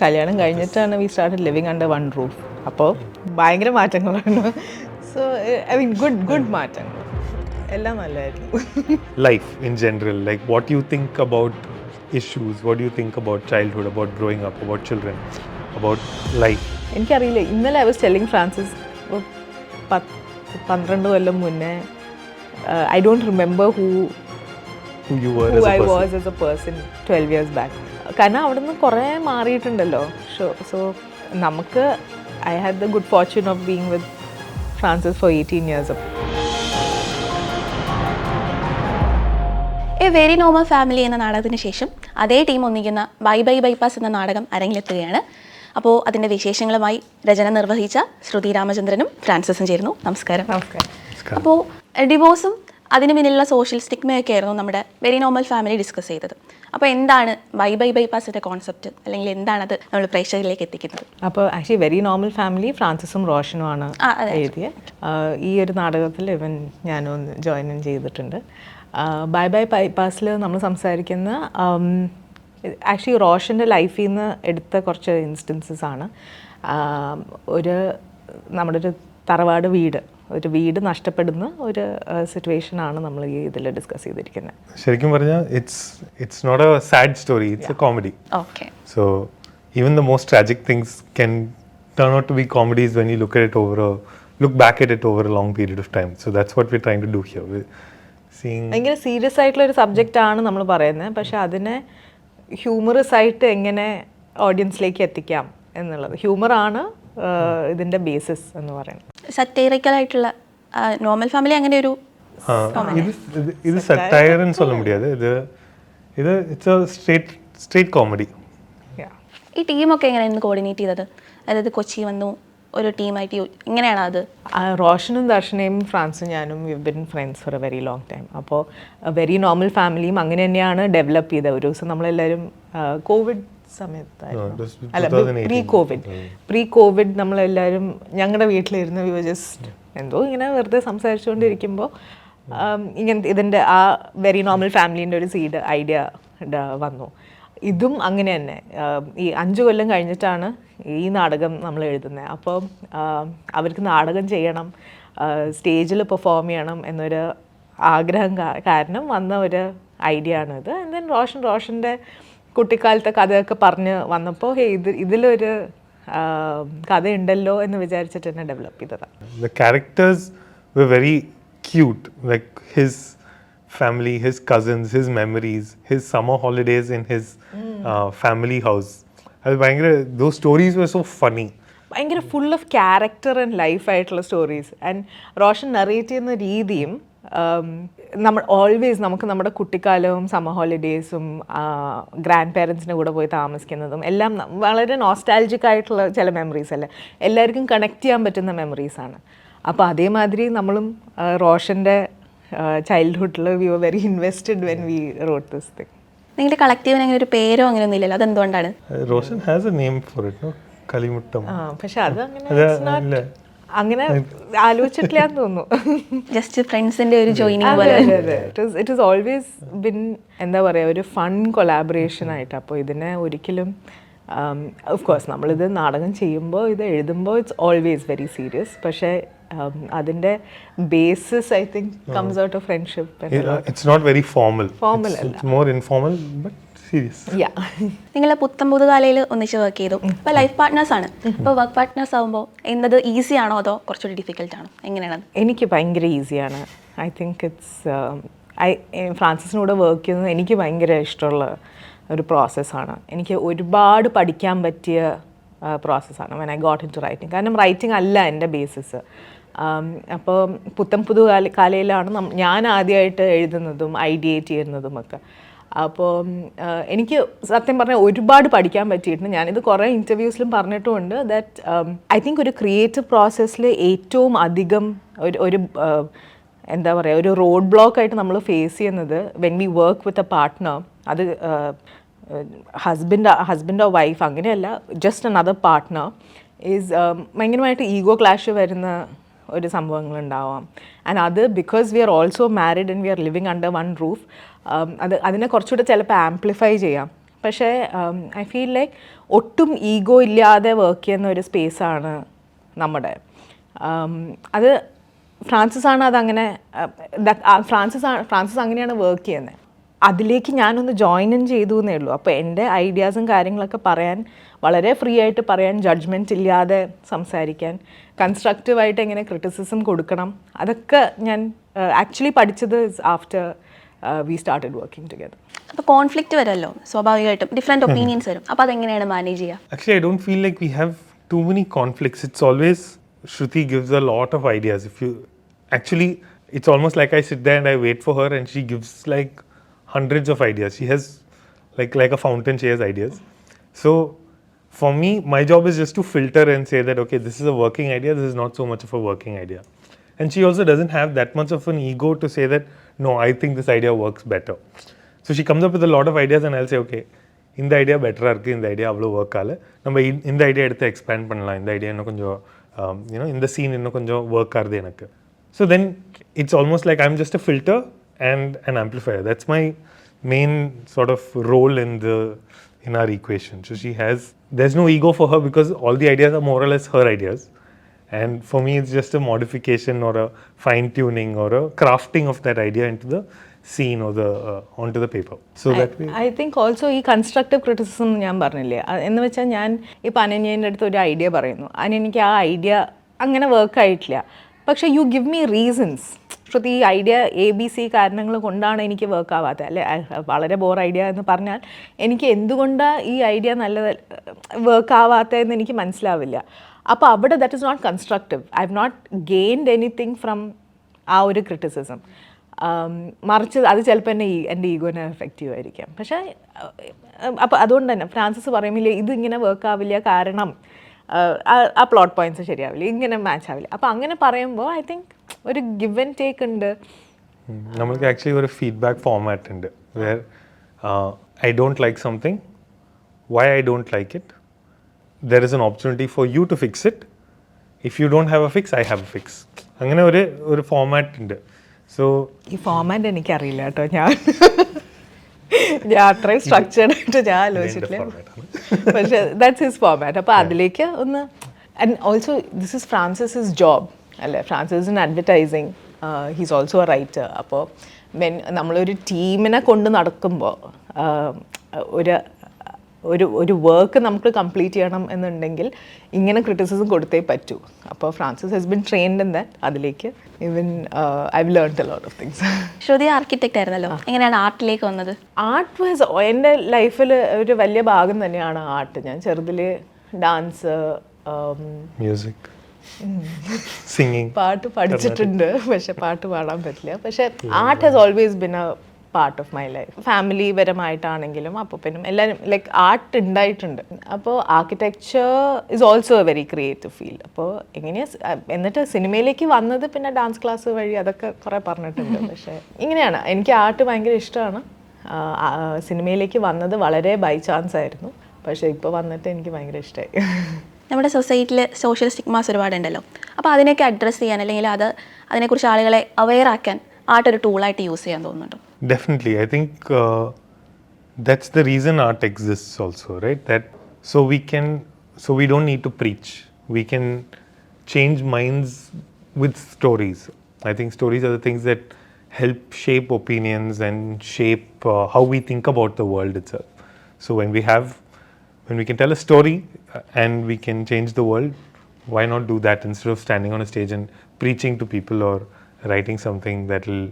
കല്യാണം കഴിഞ്ഞിട്ടാണ് we started living under one roof. അപ്പോൾ ഭയങ്കര മാറ്റങ്ങളാണ്. സോ ഐ മീൻ ഗുഡ് മാറ്റങ്ങൾ എല്ലാം നല്ലതായിരുന്നു. Life in general, like what do you think about issues, what do you think about childhood, about growing up, about children, about life? എനിക്കറിയില്ല, ഇന്നലെ I was telling Francis 12 കൊല്ലം മുന്നേ I don't remember Who you were who as a I person? was as a person 12 years back. കാരണം അവിടെ നിന്ന് കുറേ മാറിയിട്ടുണ്ടല്ലോ. So നമുക്ക് I had the good fortune of being with Francis for 18 years. A very normal family എന്ന നാടകത്തിന് ശേഷം അതേ ടീം ഒന്നിക്കുന്ന ബൈ ബൈ ബൈപ്പാസ് എന്ന നാടകം അരങ്ങിലെത്തുകയാണ്. അപ്പോൾ അതിൻ്റെ വിശേഷങ്ങളുമായി രചന നിർവഹിച്ച ശ്രുതി രാമചന്ദ്രനും ഫ്രാൻസിസും ചേരുന്നു. നമസ്കാരം. അപ്പോൾ ഡിവോഴ്സും അതിന് പിന്നിലുള്ള സോഷ്യൽ സ്റ്റിഗ്മയൊക്കെ ആയിരുന്നു നമ്മുടെ വെരി നോർമൽ ഫാമിലി ഡിസ്കസ് ചെയ്തത്. അപ്പോൾ എന്താണ് ബൈ ബൈ ബൈപ്പാസിൻ്റെ കോൺസെപ്റ്റ്, അല്ലെങ്കിൽ എന്താണത് നമ്മൾ പ്രേക്ഷകരിലേക്ക് എത്തിക്കുന്നത്? അപ്പോൾ ആക്ച്വലി വെരി നോർമൽ ഫാമിലി ഫ്രാൻസിസും റോഷനുമാണ് എഴുതിയത്. ഈ ഒരു നാടകത്തിൽ ഇവൻ ഞാനും ജോയിൻ ചെയ്തിട്ടുണ്ട്. ബൈ ബൈ ബൈപ്പാസിൽ നമ്മൾ സംസാരിക്കുന്ന ആക്ച്വലി റോഷൻ്റെ ലൈഫിൽ നിന്ന് എടുത്ത കുറച്ച് ഇൻസ്റ്റൻസസ് ആണ്. നമ്മുടെ ഒരു തറവാട് ഒരു വീട് നഷ്ടപ്പെടുന്ന ഒരു സിറ്റുവേഷനാണ് നമ്മൾ ഈ ഇതിൽ ഡിസ്കസ് ചെയ്തിരിക്കുന്നത്. ശരിക്കും പറഞ്ഞാൽ it's not a sad story, it's a comedy. Okay. So even the most tragic things can turn out to be comedies when you look back at it over a long period of time. So that's what we're trying to do here. ഭയങ്കര serious ആയിട്ടുള്ള ഒരു subject ആണ് നമ്മൾ പറയുന്നത്, പക്ഷെ അതിനെ humorous ആയിട്ട് എങ്ങനെ ഓഡിയൻസിലേക്ക് എത്തിക്കാം എന്നുള്ളത്, ഹ്യൂമറാണ് ഇതിൻ്റെ ബേസിസ് എന്ന് പറയുന്നത്. സറ്റൈറിക്കലായിട്ടുള്ള നോർമൽ ഫാമിലി അങ്ങനെ ഒരു ഇത് സറ്റയർ എന്ന് சொல்ல முடியாது. ഇത് ഇറ്റ്സ് എ സ്ട്രേറ്റ് കോമഡി. ഈ ടീമൊക്കെ എങ്ങനെയാണ് കോർഡിനേറ്റ് ചെയ്തത്? അതായത് കൊച്ചി വന്നു ഒരു ടീമായിട്ട് ഇങ്ങനെയാണോ അത്? റോഷനും ദർശനയും ഫ്രാൻസും ഞാനും we been friends for a very long time. അപ്പോൾ വെരി നോർമൽ ഫാമിലിയും അങ്ങനെ തന്നെയാണ് ഡെവലപ്പ് ചെയ്തത്. ഒരു ദിവസം നമ്മളെല്ലാവരും കോവിഡ് സമയത്തായിരുന്നു, അല്ല പ്രീ കോവിഡ് നമ്മളെല്ലാവരും ഞങ്ങളുടെ വീട്ടിലിരുന്ന് വി ജസ്റ്റ് എന്തോ ഇങ്ങനെ വെറുതെ സംസാരിച്ചുകൊണ്ടിരിക്കുമ്പോൾ ഇതിൻ്റെ ആ വെരി നോർമൽ ഫാമിലീൻ്റെ ഒരു സീഡ് ഐഡിയ വന്നു. ഇതും അങ്ങനെ തന്നെ ഈ 5 കൊല്ലം കഴിഞ്ഞിട്ടാണ് ഈ നാടകം നമ്മൾ എഴുതുന്നത്. അപ്പോൾ അവർക്ക് നാടകം ചെയ്യണം, സ്റ്റേജിൽ പെർഫോം ചെയ്യണം എന്നൊരു ആഗ്രഹം കാരണം വന്ന ഒരു ഐഡിയ ആണിത്. ആൻഡ് ദെൻ റോഷൻ്റെ കുട്ടിക്കാലത്തെ കഥയൊക്കെ പറഞ്ഞ് വന്നപ്പോൾ ഇതിലൊരു കഥയുണ്ടല്ലോ എന്ന് വിചാരിച്ചിട്ട് തന്നെ ഡെവലപ്പ് ചെയ്തതാണ്. The characters were very cute, like his family, his cousins, his memories, his summer holidays in his family house. Those stories were so funny. ഭയങ്കര full of character and life ആയിട്ടുള്ള സ്റ്റോറീസ്. ആൻഡ് റോഷൻ നറേറ്റ് ചെയ്യുന്ന രീതിയും നമുക്ക് നമ്മുടെ കുട്ടിക്കാലവും summer ഹോളിഡേയ്സും grand പേരൻസിൻ്റെ കൂടെ പോയി താമസിക്കുന്നതും എല്ലാം വളരെ നോസ്റ്റാൾജിക് ആയിട്ടുള്ള ചില മെമ്മറീസ് അല്ലേ, എല്ലാവർക്കും കണക്ട് ചെയ്യാൻ പറ്റുന്ന മെമ്മറീസാണ്. അപ്പോൾ അതേമാതിരി നമ്മളും റോഷൻ്റെ ചൈൽഡ്ഹുഡിൽ we were very invested when we wrote this thing. നിങ്ങളുടെ കളക്റ്റീവിന് അങ്ങനെ ഒരു പേരോ അങ്ങനെയൊന്നും ഇല്ലല്ലോ, അതെന്തുകൊണ്ടാണ്? Roshan has a name for it, no? Kalimuttam. പക്ഷെ അത് അങ്ങനെ ആലോചിച്ചിട്ടില്ല എന്ന് തോന്നുന്നു. ജസ്റ്റ് ഫ്രണ്ട്സിന്റെ ഒരു ജോയിനിങ് പോലെ. ഇറ്റ് ഈസ് ഓൾവേസ് ബിൻ എന്താ പറയുക, ഒരു ഫൺ കൊളാബറേഷൻ ആയിട്ട്. അപ്പോൾ ഇതിനെ ഒരിക്കലും ഓഫ് കോഴ്സ് നമ്മളിത് നാടകം ചെയ്യുമ്പോൾ ഇത് എഴുതുമ്പോൾ ഇറ്റ്സ് ഓൾവേസ് വെരി സീരിയസ്, പക്ഷേ അതിൻ്റെ basis I think comes out of friendship. It's not very formal അല്ല, it's more informal but serious. നിങ്ങൾ പുതുകാലയിൽ ഒന്നിച്ച് വർക്ക് ചെയ്തു, ഇപ്പോൾ ലൈഫ് പാർട്ട്നേഴ്സ് ആണ്. ഇപ്പോൾ വർക്ക് പാർട്ട്നേഴ്സ് ആകുമ്പോൾ എന്നത് ഈസി ആണോ അതോ കുറച്ചുകൂടി ഡിഫിക്കൽട്ട് ആണോ, എങ്ങനെയാണ്? എനിക്ക് ഭയങ്കര ഈസിയാണ്. ഐ തിങ്ക് ഫ്രാൻസിസിനോട് വർക്ക് ചെയ്യുന്നത് എനിക്ക് ഭയങ്കര ഇഷ്ടമുള്ള ഒരു പ്രോസസ്സാണ്. എനിക്ക് ഒരുപാട് പഠിക്കാൻ പറ്റിയ പ്രോസസ്സാണ് when I got into writing. കാരണം റൈറ്റിംഗ് അല്ല എൻ്റെ ബേസിസ്. അപ്പോൾ പുതുകാലയിലാണ് ഞാൻ ആദ്യമായിട്ട് എഴുതുന്നതും ഐഡിയേറ്റ് ചെയ്യുന്നതുമൊക്കെ. അപ്പോൾ എനിക്ക് സത്യം പറഞ്ഞാൽ ഒരുപാട് പഠിക്കാൻ പറ്റിയിട്ടുണ്ട്. ഞാനിത് കുറേ ഇൻ്റർവ്യൂസിലും പറഞ്ഞിട്ടുമുണ്ട് ദാറ്റ് ഐ തിങ്ക് ഒരു ക്രിയേറ്റീവ് പ്രോസസ്സിൽ ഏറ്റവും അധികം ഒരു എന്താ പറയുക, ഒരു റോഡ് ബ്ലോക്ക് ആയിട്ട് നമ്മൾ ഫേസ് ചെയ്യുന്നത് when we work with a partner. അത് ഹസ്ബൻഡോ വൈഫ് അങ്ങനെയല്ല, ജസ്റ്റ് അനദർ പാർട്ട്ണർ ഈസ് ഭയങ്കരമായിട്ട് ഈഗോ ക്ലാഷ് വരുന്ന ഒരു സംഭവങ്ങളുണ്ടാവാം. ആൻഡ് അത് because we are also married and we are living under one roof, അതിനെ കുറച്ചുകൂടെ ചിലപ്പോൾ ആംപ്ലിഫൈ ചെയ്യാം. പക്ഷേ ഐ ഫീൽ ലൈക്ക് ഒട്ടും ഈഗോ ഇല്ലാതെ വർക്ക് ചെയ്യുന്ന ഒരു സ്പേസാണ് നമ്മുടെ. അത് ഫ്രാൻസിസാണ് അതങ്ങനെ, ഫ്രാൻസിസ് അങ്ങനെയാണ് വർക്ക് ചെയ്യുന്നത്. അതിലേക്ക് ഞാനൊന്ന് ജോയിൻ ഇൻ ചെയ്തു എന്നേ ഉള്ളൂ. അപ്പോൾ എൻ്റെ ഐഡിയാസും കാര്യങ്ങളൊക്കെ പറയാൻ വളരെ ഫ്രീ ആയിട്ട് പറയാൻ, ജഡ്ജ്മെൻറ്റ് ഇല്ലാതെ സംസാരിക്കാൻ, കൺസ്ട്രക്റ്റീവായിട്ട് എങ്ങനെ ക്രിറ്റിസിസം കൊടുക്കണം, അതൊക്കെ ഞാൻ ആക്ച്വലി പഠിച്ചത് after we started working together. അപ്പോൾ കോൺഫ്ലിക്റ്റ് വരുമല്ലോ സ്വാഭാവികമായിട്ടും, ഡിഫറെൻറ്റ് ഒപ്പീനിയൻസ് വരും. അപ്പോൾ അതെങ്ങനെയാണ് മാനേജ് ചെയ്യുക? Actually, I don't feel like we have too many conflicts. It's always Shruti gives a lot of ideas. Actually, it's almost like I sit there and I wait for her and she gives like hundreds of ideas. She has like a fountain, she has ideas. So for me, my job is just to filter and say that, okay, this is a working idea, this is not so much of a working idea. And she also doesn't have that much of an ego to say that, no, I think this idea works better. So she comes up with a lot of ideas and I'll say, okay, இந்த idea பெட்டராக இருக்குது, இந்த idea அவ்வளோ work ஆகல, நம்ம இந்த idea எடுத்து expand பண்ணலாம், இந்த ஐடியா இன்னும் கொஞ்சம் இந்த சீன் இன்னும் கொஞ்சம் ஒர்க் ஆகுது எனக்கு. So then it's almost like I am just a filter and an amplifier. That's my main sort of role in our equation. So there's no ego for her because all the ideas are more or less her ideas. And for me, it's just a modification or a fine tuning or a crafting of that idea into the scene or onto the paper. So that way. I think also ഈ constructive criticism ഞാൻ പറഞ്ഞില്ലേ, എന്ന് വെച്ചാൽ ഞാൻ ഇപ്പോൾ അനന്യേൻ്റെ അടുത്ത് ഒരു idea പറയുന്നു, എനിക്ക് ആ ഐഡിയ അങ്ങനെ വർക്ക് ആയിട്ടില്ല, പക്ഷേ യു ഗിവ് മീ റീസൺസ്. ശ്രുതി, ഈ ഐഡിയ ABC കാരണങ്ങൾ കൊണ്ടാണ് എനിക്ക് വർക്ക് ആവാത്തത്, അല്ലെ വളരെ ബോർ ഐഡിയ എന്ന് പറഞ്ഞാൽ എനിക്ക് എന്തുകൊണ്ടാണ് ഈ ഐഡിയ നല്ലത് വർക്ക് ആവാത്തതെന്ന് എനിക്ക് മനസ്സിലാവില്ല. അപ്പോൾ അവിടെ that is not constructive. I have not gained anything from ആ ഒരു ക്രിറ്റിസിസം. മറിച്ച് അത് ചിലപ്പോൾ എൻ്റെ ഈഗോനെ എഫക്റ്റീവ് ആയിരിക്കാം. പക്ഷേ അപ്പോൾ അതുകൊണ്ട് തന്നെ ഫ്രാൻസിസ് പറയുമില്ലേ, ഇതിങ്ങനെ വർക്ക് ആവില്ല കാരണം ആ പ്ലോട്ട് പോയിന്റ്സ് ശരിയാവില്ല, ഇങ്ങനെ മാച്ച് ആവില്ല. അപ്പോൾ അങ്ങനെ പറയുമ്പോൾ ഐ തിങ്ക് ഒരു ഗിവ് ആൻഡ് ടേക്ക് ഉണ്ട്. നമ്മൾക്ക് ആക്ച്വലി ഒരു ഫീഡ്ബാക്ക് ഫോമാറ്റ് ഉണ്ട്, where I don't like something, why I don't like it, there is an opportunity for you to fix it, if you don't have a fix I have a fix. അങ്ങനെ ഒരു format ഉണ്ട്. So ഈ format എനിക്കറിയില്ല കേട്ടോ, ഞാൻ അത്രയും structured ആയിട്ട് ഞാൻ ആലോചിച്ചിട്ടില്ല, പക്ഷേ ദാറ്റ്സ് ഹിസ് ഫോമാറ്റ്. അപ്പോൾ അതിലേക്ക് ഒന്ന്, and also this is Francis job അല്ലേ, Francis in advertising, he's also a writer. അപ്പോൾ നമ്മളൊരു ടീമിനെ കൊണ്ട് നടക്കുമ്പോൾ ഒരു വർക്ക് നമുക്ക് കംപ്ലീറ്റ് ചെയ്യണം എന്നുണ്ടെങ്കിൽ ഇങ്ങനെ ക്രിറ്റിസിസം കൊടുത്തേ പറ്റൂ. അപ്പോൾ Francis has been trained in that. അതിലേക്ക് even I have learned a lot of things. Shruti architect ആയിരുന്നല്ലോ, എങ്ങനെയാണ് ആർട്ടിലേക്ക് വന്നത്? ആർട്ട് വാസ് എൻ്റെ ലൈഫിൽ ഒരു വലിയ ഭാഗം തന്നെയാണ് ആർട്ട്. ഞാൻ ചെറുതിൽ ഡാൻസ്, മ്യൂസിക്, സിംഗിങ്, പാട്ട് പഠിച്ചിട്ടുണ്ട്, പക്ഷെ പാട്ട് പാടാൻ പറ്റില്ല. പക്ഷെ art has always been a part of my life. Family പരമായിട്ടാണെങ്കിലും അപ്പനും എല്ലാവരും ലൈക്ക് ആർട്ട് ഉണ്ടായിട്ടുണ്ട്. അപ്പോൾ architecture is also a very creative field. അപ്പോൾ എന്നിട്ട് സിനിമയിലേക്ക് വന്നത് പിന്നെ ഡാൻസ് ക്ലാസ് വഴി അതൊക്കെ കുറേ പറഞ്ഞിട്ടുണ്ട്. പക്ഷേ ഇങ്ങനെയാണ്, എനിക്ക് ആർട്ട് ഭയങ്കര ഇഷ്ടമാണ്. സിനിമയിലേക്ക് വന്നത് വളരെ ബൈ ചാൻസ് ആയിരുന്നു, പക്ഷേ ഇപ്പോൾ വന്നിട്ട് എനിക്ക് ഭയങ്കര ഇഷ്ടമായി. നമ്മുടെ സൊസൈറ്റിയിൽ സോഷ്യൽ സ്റ്റിഗ്മാസ് ഒരുപാടുണ്ടല്ലോ, അപ്പോൾ അതിനൊക്കെ അഡ്രസ്സ് ചെയ്യാൻ അല്ലെങ്കിൽ അതിനെക്കുറിച്ച് ആളുകളെ അവെയർ ആക്കാൻ ആർട്ട് ഒരു ടൂളായിട്ട് യൂസ് ചെയ്യാൻ തോന്നുന്നുണ്ടോ? Definitely. I think that's the reason art exists also, right? So we don't need to preach. We can change minds with stories. I think stories are the things that help shape opinions and shape how we think about the world itself. So when we can tell a story and we can change the world, why not do that instead of standing on a stage and preaching to people or writing something that will,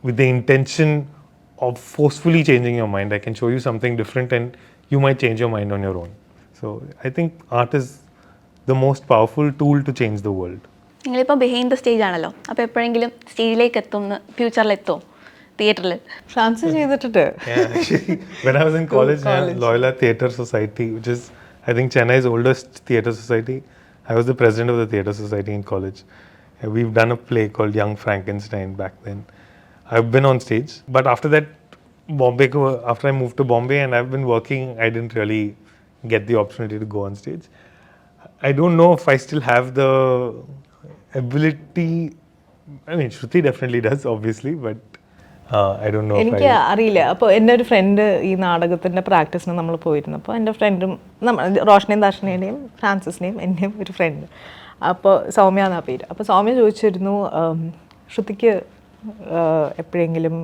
with the intention of forcefully changing your mind. I can show you something different and you might change your mind on your own. So I think art is the most powerful tool to change the world. നിങ്ങളിപ്പോൾ behind the stage ആണല്ലോ, അപ്പോൾ എപ്പോഴെങ്കിലും സ്റ്റേജിലേക്ക് എത്തുമെന്ന് ഫ്യൂച്ചറിൽ എത്തുമോ തിയേറ്ററിൽ? Francis ചെയ്തിട്ടുണ്ട്. When I was in college, Loyola Theatre Society, which is I think Chennai's oldest theatre society, I was the president of the theatre society in college. We've done a play called Young Frankenstein back then. I've been on stage, but after that, after I moved to Bombay and I've been working, I didn't really get the opportunity to go on stage. I don't know if I still have the ability. I mean, Shruti definitely does, obviously, but I don't know if എനിക്ക് അറിയില്ല. അപ്പോൾ എൻ്റെ ഒരു front ഈ നാടകത്തിൻ്റെ പ്രാക്ടീസിന് നമ്മൾ പോയിരുന്നപ്പോൾ എൻ്റെ ഫ്രണ്ടും റോഷനെയും ദർശനേനെയും ഫ്രാൻസിസിനെയും എൻ്റെയും ഒരു ഫ്രണ്ട്, അപ്പോൾ സൗമ്യ എന്നാ പേര്. അപ്പോൾ സൗമ്യ ചോദിച്ചിരുന്നു, ശ്രുതിക്ക് എപ്പോഴെങ്കിലും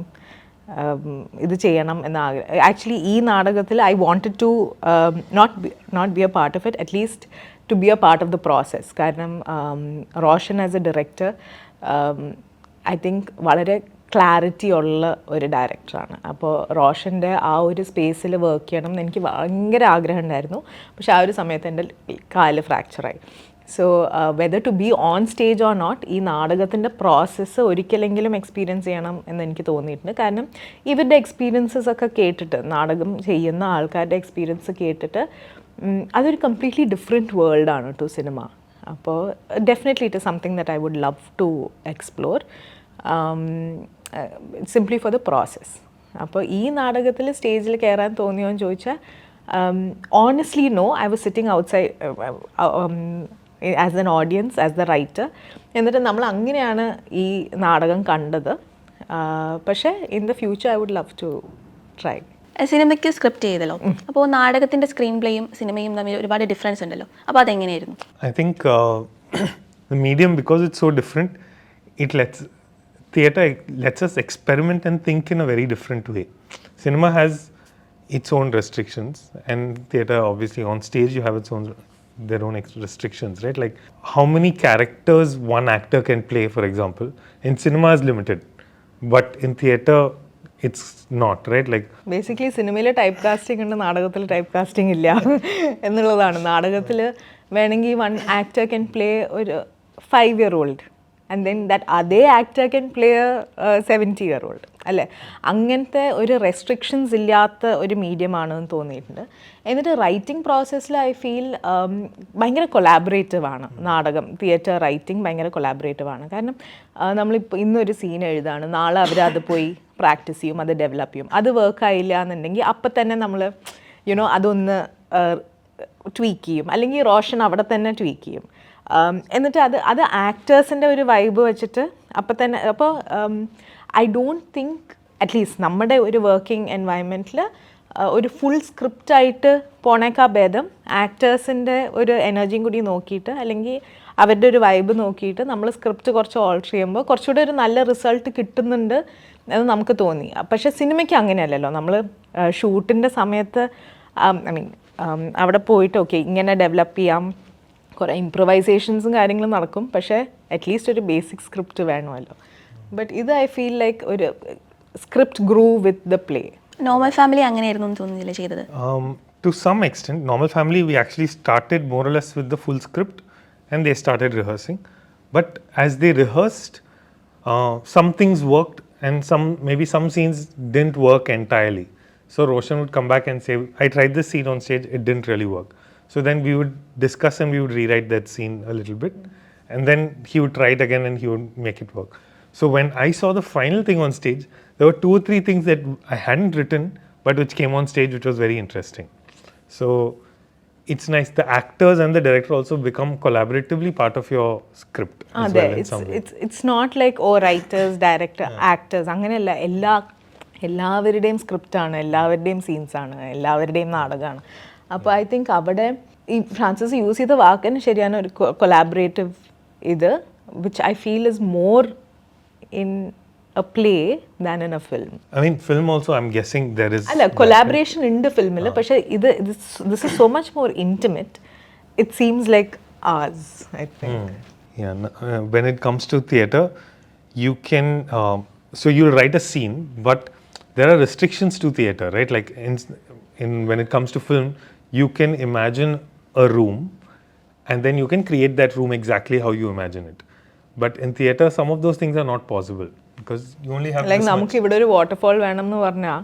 ഇത് ചെയ്യണം എന്ന ആഗ്രഹം. ആക്ച്വലി ഈ നാടകത്തിൽ I wanted to not be a part of it, at least to be a part of the process. കാരണം Roshan as a director I think വളരെ ക്ലാരിറ്റി ഉള്ള ഒരു ഡയറക്ടറാണ്. അപ്പോൾ റോഷൻ്റെ ആ ഒരു സ്പേസിൽ വർക്ക് ചെയ്യണം എന്ന് എനിക്ക് ഭയങ്കര ആഗ്രഹം ഉണ്ടായിരുന്നു. പക്ഷെ ആ ഒരു സമയത്ത് എൻ്റെ കാല് ഫ്രാക്ചറായി. So whether to be on stage or not, ഈ നാടകത്തിൻ്റെ പ്രോസസ്സ് ഒരിക്കലെങ്കിലും എക്സ്പീരിയൻസ് ചെയ്യണം എന്ന് എനിക്ക് തോന്നിയിട്ടുണ്ട്. കാരണം ഇവരുടെ എക്സ്പീരിയൻസസ് ഒക്കെ കേട്ടിട്ട്, നാടകം ചെയ്യുന്ന ആൾക്കാരുടെ എക്സ്പീരിയൻസ് കേട്ടിട്ട് അതൊരു കംപ്ലീറ്റ്ലി ഡിഫറെൻറ്റ് വേൾഡാണ് ടു സിനിമ. അപ്പോൾ definitely it is something that I would love to explore simply for the process. അപ്പോൾ ഈ നാടകത്തിൽ സ്റ്റേജിൽ കയറാൻ തോന്നിയോ എന്ന് ചോദിച്ചാൽ honestly no. I was sitting outside as an audience, as the writer. എന്നിട്ട് നമ്മൾ അങ്ങനെയാണ് ഈ നാടകം കണ്ടത്. പക്ഷേ in the future I would love to try. സിനിമയ്ക്ക് സ്ക്രിപ്റ്റ് ചെയ്തല്ലോ, അപ്പോൾ നാടകത്തിൻ്റെ സ്ക്രീൻ പ്ലേയും സിനിമയും തമ്മിൽ ഒരുപാട് ഡിഫറൻസ് ഉണ്ടല്ലോ. അപ്പോൾ അതെങ്ങനെയായിരുന്നു? I think the medium, because it's so different, theatre lets us experiment and think in a very different way. Cinema has its own restrictions, and theatre obviously on stage you have their own restrictions, right? Like how many characters one actor can play, for example, in cinema is limited, but in theatre it's not, right? Like basically സിനിമയിൽ type casting ഉണ്ട്, നാടകത്തിൽ type casting ഇല്ല എന്നുള്ളതാണ്. നാടകത്തിൽ വേണമെങ്കിൽ one actor can play ഒരു 5-year-old and then that അതേ actor can play 70-year-old അല്ലേ. അങ്ങനത്തെ ഒരു റെസ്ട്രിക്ഷൻസ് ഇല്ലാത്ത ഒരു മീഡിയമാണെന്ന് തോന്നിയിട്ടുണ്ട്. എന്നിട്ട് റൈറ്റിംഗ് പ്രോസസ്സിൽ ഐ ഫീൽ ഭയങ്കര കൊളാബറേറ്റീവ് ആണ് നാടകം. തിയേറ്റർ റൈറ്റിംഗ് ഭയങ്കര കൊളാബറേറ്റീവ് ആണ്. കാരണം നമ്മളിപ്പോൾ ഇന്നൊരു സീൻ എഴുതാണ്, നാളെ അവരത് പോയി പ്രാക്ടീസ് ചെയ്യും, അത് ഡെവലപ്പ് ചെയ്യും. അത് വർക്കായില്ല എന്നുണ്ടെങ്കിൽ അപ്പം തന്നെ നമ്മൾ അതൊന്ന് ട്വീക്ക് ചെയ്യും, അല്ലെങ്കിൽ റോഷൻ അവിടെ തന്നെ ട്വീക്ക് ചെയ്യും. എന്നിട്ട് അത് ആക്ടേഴ്സിൻ്റെ ഒരു വൈബ് വെച്ചിട്ട് അപ്പം തന്നെ. അപ്പോൾ ഐ ഡോണ്ട് തിങ്ക് അറ്റ്ലീസ്റ്റ് നമ്മുടെ ഒരു വർക്കിംഗ് എൻവയൺമെൻറ്റിൽ ഒരു ഫുൾ സ്ക്രിപ്റ്റായിട്ട് പോണേക്കാ ഭേദം ആക്ടേഴ്സിൻ്റെ ഒരു എനർജിയും കൂടി നോക്കിയിട്ട്, അല്ലെങ്കിൽ അവരുടെ ഒരു വൈബ് നോക്കിയിട്ട് നമ്മൾ സ്ക്രിപ്റ്റ് കുറച്ച് ഓൾട്ടർ ചെയ്യുമ്പോൾ കുറച്ചുകൂടെ ഒരു നല്ല റിസൾട്ട് കിട്ടുന്നുണ്ട് എന്ന് നമുക്ക് തോന്നി. പക്ഷേ സിനിമയ്ക്ക് അങ്ങനെയല്ലല്ലോ. നമ്മൾ ഷൂട്ടിൻ്റെ സമയത്ത് ഐ മീൻ അവിടെ പോയിട്ട് ഓക്കെ ഇങ്ങനെ ഡെവലപ്പ് ചെയ്യാം, കുറേ ഇംപ്രവൈസേഷൻസും കാര്യങ്ങളും നടക്കും, പക്ഷേ അറ്റ്ലീസ്റ്റ് ഒരു ബേസിക് സ്ക്രിപ്റ്റ് വേണമല്ലോ. ബട്ട് ഇത് ഐ ഫീൽ ലൈക്ക് ഒരു script grew with the play. Normal family അങ്ങനെയായിരുന്നു എന്ന് തോന്നുന്നില്ല ചെയ്തത്? To some extent, Normal Family, we actually started more or less with the full script and they started rehearsing. But as they rehearsed, some things worked and maybe some scenes didn't work entirely. So Roshan would come back and say, I tried this scene on stage, it didn't really work. So then we would discuss and we would rewrite that scene a little bit. And then he would try it again and he would make it work. So when I saw the final thing on stage, there were 2 or 3 things that I hadn't written but which came on stage, which was very interesting. So it's nice. The actors and the director also become collaboratively part of your script as well in some way. It's not like writers, director, actors. അങ്ങനെയല്ല. എല്ലാവരുടെയും സ്ക്രിപ്റ്റാണ്, എല്ലാവരുടെയും സീൻസാണ്, എല്ലാവരുടെയും നാടകമാണ്. അപ്പോൾ I think അവിടെ ഈ Francis use ചെയ്ത വാക്കിന് ശരിയാണ്, ഒരു കൊലാബറേറ്റീവ് ഇത്, which I feel is more in a play than in a film. I mean, film also, I'm guessing there is... അല്ല, collaboration ഉണ്ട് ഫിലിമിൽ, പക്ഷേ this is so much more intimate. It seems like ours, I think. When it comes to theatre, you can... so you'll write a scene, but there are restrictions to theatre, right? Like when it comes to film, you can imagine a room and then you can create that room exactly how you imagine it. But in theatre, some of those things are not possible because you only have like നമുക്ക് ഇവിടെ ഒരു waterfall വേണം എന്ന് പറഞ്ഞാൽ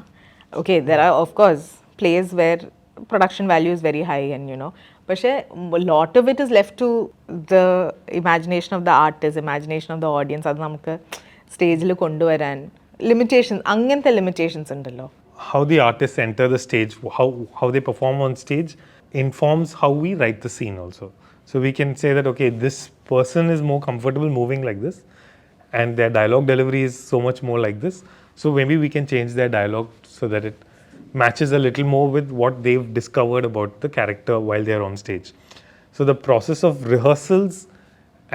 okay, there are of course plays where production value is very high and പക്ഷേ lot of it is left to the imagination of the artist, imagination of the audience. അത് നമുക്ക് സ്റ്റേജിൽ കൊണ്ടുവരാൻ അങ്ങനത്തെ ലിമിറ്റേഷൻസ് ഉണ്ടല്ലോ. How the artists enter the stage, how they perform on stage informs how we write the scene also. So we can say that, okay, this person is more comfortable moving like this and their dialogue delivery is so much more like this. So maybe we can change their dialogue so that it matches a little more with what they've discovered about the character while they're on stage. So the process of rehearsals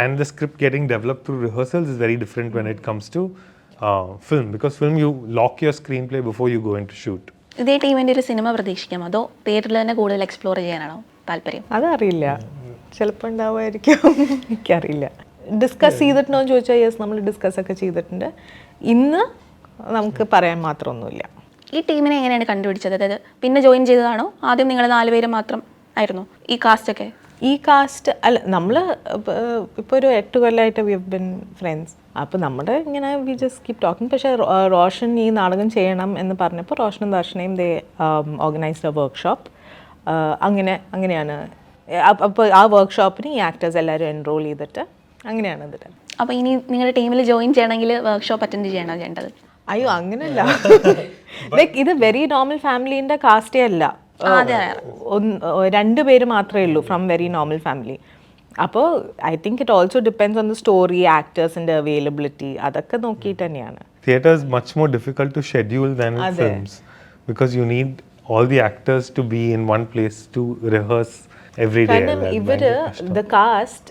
and the script getting developed through rehearsals is very different when it comes to film, because film you lock your screenplay before you go into shoot. ഇതേ ടീമിൻ്റെ ഒരു cinema പ്രതീക്ഷിക്കാം, അതോ തിയേറ്ററിൽ തന്നെ കൂടുതൽ explore ചെയ്യാനാണോ താല്പര്യം? അതറിയില്ല, ചിലപ്പോൾ ഉണ്ടാവുമായിരിക്കും, എനിക്കറിയില്ല. ഡിസ്കസ് ചെയ്തിട്ടുണ്ടോ എന്ന് ചോദിച്ചാൽ യെസ്, നമ്മൾ ഡിസ്കസ് ഒക്കെ ചെയ്തിട്ടുണ്ട്. ഇന്ന് നമുക്ക് പറയാൻ മാത്രമൊന്നുമില്ല. ഈ ടീമിനെ എങ്ങനെയാണ് കണ്ടുപിടിച്ചത്? അതായത് പിന്നെ ജോയിൻ ചെയ്തതാണോ, ആദ്യം നിങ്ങൾ 4 പേര് മാത്രം ആയിരുന്നു ഈ കാസ്റ്റൊക്കെ? ഈ കാസ്റ്റ് അല്ല, നമ്മൾ ഇപ്പോൾ ഒരു 8 കൊല്ലമായിട്ട് വി ഹവ് ബിൻ ഫ്രണ്ട്സ്. അപ്പോൾ നമ്മുടെ ഇങ്ങനെ വി ജസ്റ്റ് കീപ് ടോക്കിംഗ്. പക്ഷേ റോഷൻ ഈ നാടകം ചെയ്യണം എന്ന് പറഞ്ഞപ്പോൾ റോഷനും ദർശനയും ദേ ഓർഗനൈസ്ഡ് എ വർക്ക്ഷോപ്പ്. അങ്ങനെയാണ്. അപ്പോൾ ആ വർക്ക്ഷോപ്പിന് ഈ ആക്ടേഴ്സ് എല്ലാവരും എൻറോൾ ചെയ്തിട്ട് അങ്ങനെയാണ് ഇതിൽ. അപ്പോൾ ഇനി നിങ്ങളുടെ ടീമിൽ ജോയിൻ ചെയ്യണമെങ്കിൽ വർക്ക്ഷോപ്പ് അറ്റൻഡ് ചെയ്യണോ ചെയ്യേണ്ടത്? അയ്യോ, അങ്ങനെയല്ല. ലൈക്ക് ഇത് വെരി നോർമൽ ഫാമിലീൻ്റെ കാസ്റ്റേ അല്ല, 2 പേര് മാത്രമേ ഉള്ളൂ ഫ്രം വെരി നോർമൽ ഫാമിലി. അപ്പോൾ I think it also depends on the story, ആക്ടേഴ്സിൻ്റെ അവൈലബിലിറ്റി, അതൊക്കെ നോക്കിയിട്ട് തന്നെയാണ്. Theatre is much more difficult to schedule than films, because you need all the actors to be in one place to rehearse every day. കാരണം ഇവര് the cast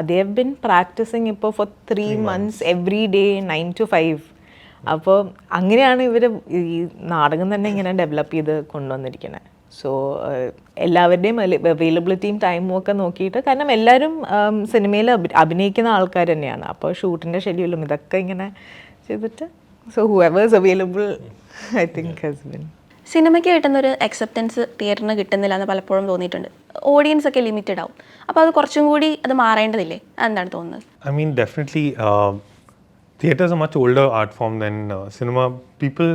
they have been practicing ഇപ്പോൾ for 3 months every day 9 to 5. അപ്പോൾ അങ്ങനെയാണ് ഇവർ ഈ നാടകം തന്നെ ഇങ്ങനെ ഡെവലപ്പ് ചെയ്ത് കൊണ്ടുവന്നിരിക്കുന്നത്. സോ എല്ലാവരുടെയും അവൈലബിലിറ്റിയും ടൈമും ഒക്കെ നോക്കിയിട്ട്, കാരണം എല്ലാവരും സിനിമയിൽ അഭിനയിക്കുന്ന ആൾക്കാർ തന്നെയാണ്. അപ്പോൾ ഷൂട്ടിൻ്റെ ഷെഡ്യൂളും ഇതൊക്കെ ഇങ്ങനെ ചെയ്തിട്ട്, so whoever's available I think has been. സിനിമയ്ക്ക് കിട്ടുന്നൊരു അക്സെപ്റ്റൻസ് തിയേറ്ററിന് കിട്ടുന്നില്ല എന്ന് പലപ്പോഴും തോന്നിയിട്ടുണ്ട്. ഓഡിയൻസ് ഒക്കെ ലിമിറ്റഡ് ആവും. അപ്പോൾ അത് കുറച്ചും കൂടി അത് മാറേണ്ടതില്ലേ? അതെന്താണ് തോന്നുന്നത്? I mean, definitely, theatre is a much older art form than cinema. People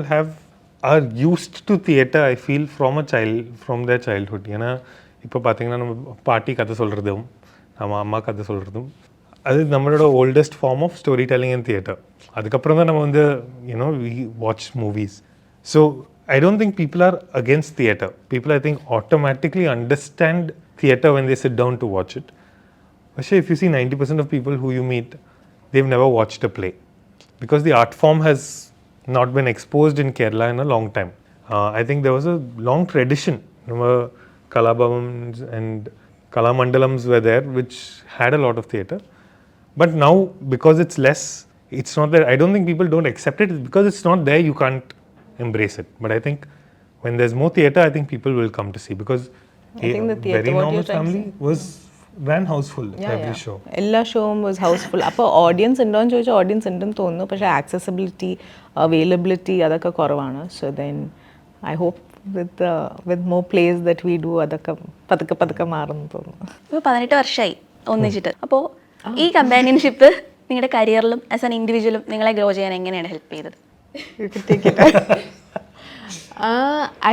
are used to theatre, I feel, from their childhood. ஏன்னா இப்போ பார்த்தீங்கன்னா நம்ம பாட்டி கதை சொல்கிறதும் நம்ம அம்மா கதை சொல்கிறதும் அது நம்மளோட oldest form of story telling in theatre. அதுக்கப்புறம் தான் நம்ம வந்து we watch movies. So I don't think people are against theatre. People, I think, automatically understand theatre when they sit down to watch it. Actually, if you see 90% of people who you meet, they've never watched a play, because the art form has not been exposed in Kerala in a long time. I think there was a long tradition. Kalabhavams and Kalamandalam's were there, which had a lot of theatre. But now, because it's less, it's not that I don't think people don't accept it. It's because it's not there, you can't embrace it. But I think when there's more theatre, I think people will come to see, because I think the theatre, very what normal you're trying to family ran houseful every show. എല്ലാ ഷോവും was house full. അപ്പോൾ audience ഉണ്ടോ എന്ന് ചോദിച്ചാൽ audience ഉണ്ടെന്ന് തോന്നുന്നു. പക്ഷേ accessibility, availability അതൊക്കെ കുറവാണ്. So then I hope with more place that we do അതൊക്കെ പതുക്കെ മാറുന്നു തോന്നുന്നു. ഇപ്പോൾ 18 വർഷമായി ഒന്നിച്ചിട്ട്. അപ്പോൾ ഈ കമ്പാനിയൻഷിപ്പ് നിങ്ങളുടെ കരിയറിലും ആസ് ആൻ ഇൻഡിവിജ്വലും നിങ്ങളെ ഗ്രോ ചെയ്യാൻ എങ്ങനെയാണ് ഹെൽപ്പ് ചെയ്തത്?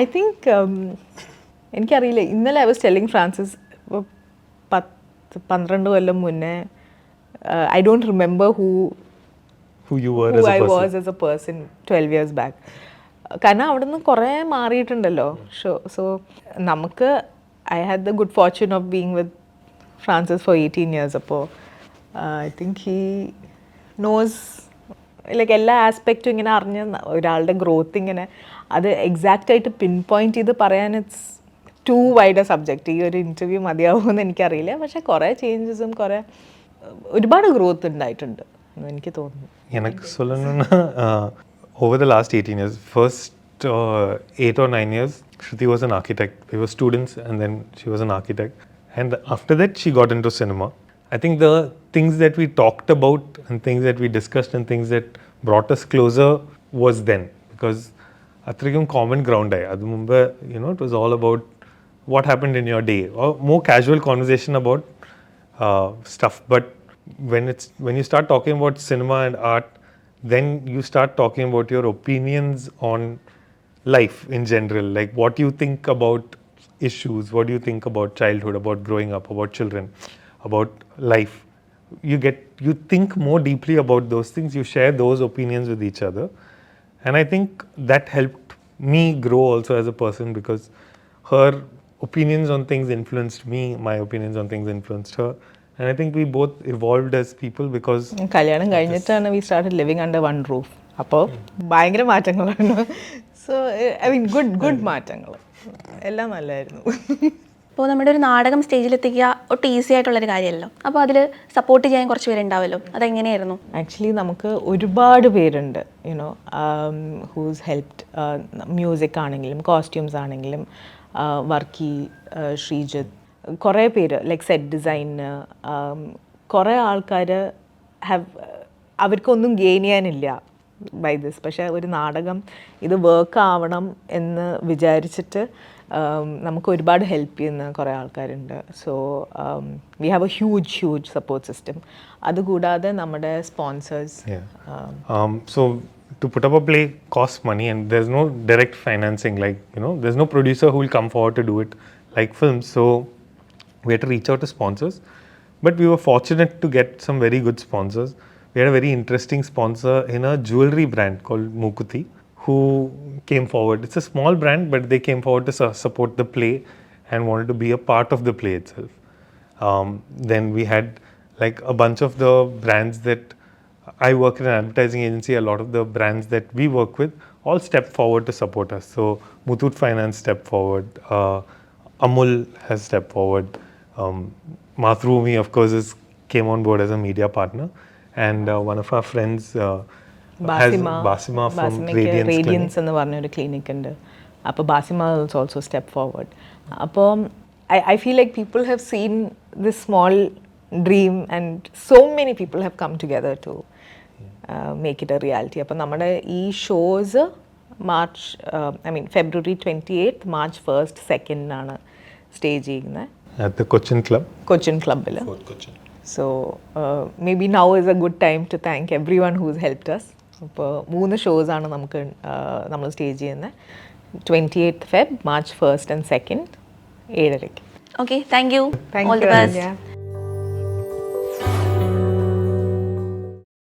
ഐ തിങ്ക് എനിക്കറിയില്ല. ഇന്നലെ ഐ വാസ് ടെല്ലിങ് ഫ്രാൻസിസ്, 12 കൊല്ലം മുന്നേ I don't remember who you were who as a I person. was as a person 12 years back. കാരണം അവിടെ നിന്ന് കുറേ മാറിയിട്ടുണ്ടല്ലോ. സോ നമുക്ക് I had the good fortune of being with Francis for 18 years. അപ്പോൾ I think he knows like എല്ലാ ആസ്പെക്റ്റും ഇങ്ങനെ അറിഞ്ഞ് ഒരാളുടെ ഗ്രോത്ത് ഇങ്ങനെ അത് എക്സാക്റ്റായിട്ട് പിൻ പോയിന്റ് ചെയ്ത് പറയാൻ it's too wide a subject. ഈ ഒരു ഇൻ്റർവ്യൂ മതിയാവുമെന്ന് എനിക്കറിയില്ല. പക്ഷേ കുറേ ചേഞ്ചസും ഒരുപാട് ഗ്രോത്ത് ഉണ്ടായിട്ടുണ്ട് എന്ന് എനിക്ക് തോന്നുന്നു. எனக்கு சொல்லணும்னா over the last 18 years, first 8 or 9 years, Shruti was an architect. We were students, and then she was an architect. And after that, she got into cinema. I think the things that we talked about and things that we discussed and things that brought us closer was then, because athrikum common ground hai. Adu mumba, it was all about what happened in your day, or more casual conversation about stuff. But when you start talking about cinema and art, then you start talking about your opinions on life in general, like what you think about issues, what do you think about childhood, about growing up, about children, about life. You think more deeply about those things, you share those opinions with each other. And I think that helped me grow also as a person, because her opinions on things influenced me, my opinions on things influenced her. And I think we both evolved as people because കല്യാണം കഴിഞ്ഞിട്ടാണ് we started living under one roof. അപ്പോൾ ഭയങ്കര മാറ്റങ്ങളാണ്. So I mean good മാറ്റങ്ങൾ എല്ലാം നല്ലതായിരുന്നു. ഇപ്പോൾ നമ്മുടെ ഒരു നാടകം സ്റ്റേജിലെത്തിക്കുക ഒട്ടും ഈസി ആയിട്ടുള്ളൊരു കാര്യമല്ലോ. അപ്പോൾ അതിൽ സപ്പോർട്ട് ചെയ്യാൻ കുറച്ച് പേരുണ്ടാവുമല്ലോ, അതെങ്ങനെയായിരുന്നു? ആക്ച്വലി നമുക്ക് ഒരുപാട് പേരുണ്ട് യുനോ ഹൂസ് ഹെൽപ്ഡ്. മ്യൂസിക് ആണെങ്കിലും കോസ്റ്റ്യൂംസ് ആണെങ്കിലും വർക്കി, ശ്രീജിത്ത്, കുറേ പേര് ലൈക്ക് സെറ്റ് ഡിസൈന്, കുറേ ആൾക്കാർ അവർക്കൊന്നും ഗെയിൻ ചെയ്യാനില്ല ബൈ ദിസ്. പക്ഷേ ഒരു നാടകം ഇത് വർക്ക് ആവണം എന്ന് വിചാരിച്ചിട്ട് നമുക്ക് ഒരുപാട് ഹെൽപ്പ് ചെയ്യുന്ന കുറേ ആൾക്കാരുണ്ട്. So we have A huge support system. അതുകൂടാതെ നമ്മുടെ sponsors. So to put up a play costs money, and there's no direct financing, like there's no producer who will come forward to do it like films. So we had to reach out to sponsors, but we were fortunate to get some very good sponsors. We had a very interesting sponsor in a jewelry brand called Mukuti, who came forward. It's a small brand, but they came forward to support the play and wanted to be a part of the play itself. Then we had like a bunch of the brands that I work in an advertising agency. A lot of the brands that we work with all stepped forward to support us. So Muthoot Finance stepped forward. Amul has stepped forward. Mathrubhumi, of course, came on board as a media partner. And one of our friends Basima from Radiance എന്ന് പറഞ്ഞൊരു clinic ഉണ്ട്. അപ്പോൾ Basima wills also step forward. അപ്പോൾ I feel like people have seen this small dream and so many people have come together to make it a reality. അപ്പോൾ നമ്മുടെ ഈ shows February 28th, March 1st, 2nd stage ചെയ്യുന്നത് at the Cochin ക്ലബിൽ. So maybe now is a good time to thank everyone who's helped us. അപ്പോൾ 3 ഷോസാണ് നമ്മൾ stage ചെയ്യുന്നത്. 28th Feb, March 1st and 2nd, 7:30. Okay, thank you. Thank all the you, best. Ananya.